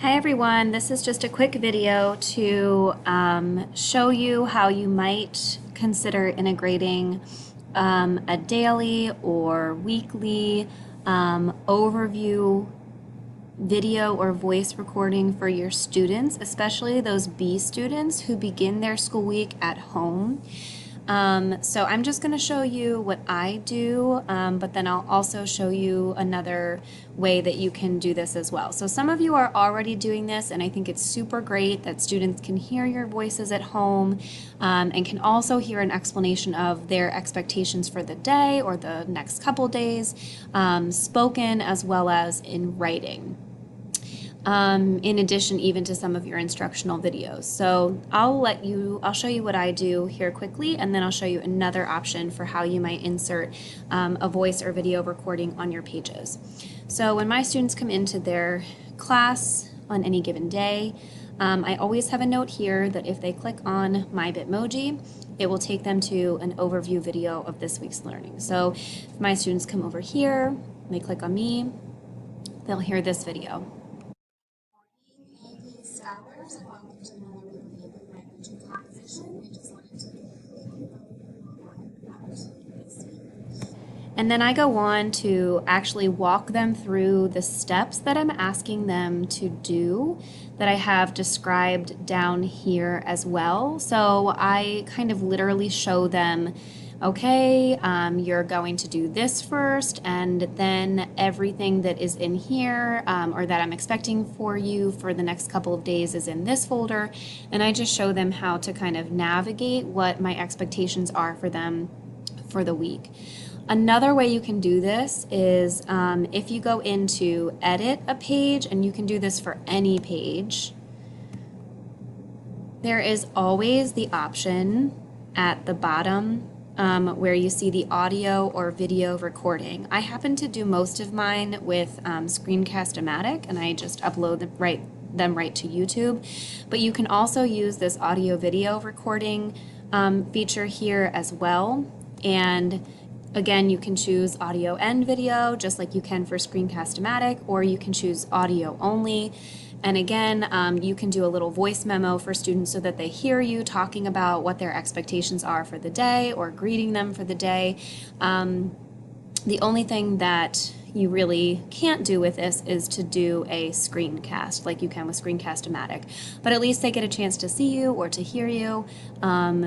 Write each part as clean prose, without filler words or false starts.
Hi everyone, this is just a quick video to show you how you might consider integrating a daily or weekly overview video or voice recording for your students, especially those B students who begin their school week at home. So I'm just going to show you what I do, but then I'll also show you another way that you can do this as well. So some of you are already doing this, and I think it's super great that students can hear your voices at home and can also hear an explanation of their expectations for the day or the next couple days, spoken as well as in writing. In addition even to some of your instructional videos. So I'll show you what I do here quickly, and then I'll show you another option for how you might insert a voice or video recording on your pages. So when my students come into their class on any given day, I always have a note here that if they click on my Bitmoji, it will take them to an overview video of this week's learning. So if my students come over here, they click on me, they'll hear this video. Scholars, and welcome to another review of my teaching composition. I just wanted to and then I go on to actually walk them through the steps that I'm asking them to do that I have described down here as well. So I kind of literally show them, okay, you're going to do this first, and then everything that is in here or that I'm expecting for you for the next couple of days is in this folder. And I just show them how to kind of navigate what my expectations are for them for the week. Another way you can do this is if you go into edit a page, and you can do this for any page, there is always the option at the bottom where you see the audio or video recording. I happen to do most of mine with Screencast-O-Matic, and I just upload them right to YouTube. But you can also use this audio video recording feature here as well. And again, you can choose audio and video just like you can for Screencast-O-Matic, or you can choose audio only. And again, you can do a little voice memo for students so that they hear you talking about what their expectations are for the day or greeting them for the day. The only thing that you really can't do with this is to do a screencast like you can with Screencast-O-Matic, but at least they get a chance to see you or to hear you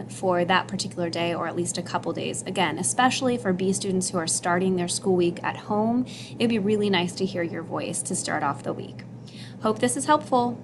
for that particular day, or at least a couple days. Again, especially for B students who are starting their school week at home, it'd be really nice to hear your voice to start off the week. Hope this is helpful.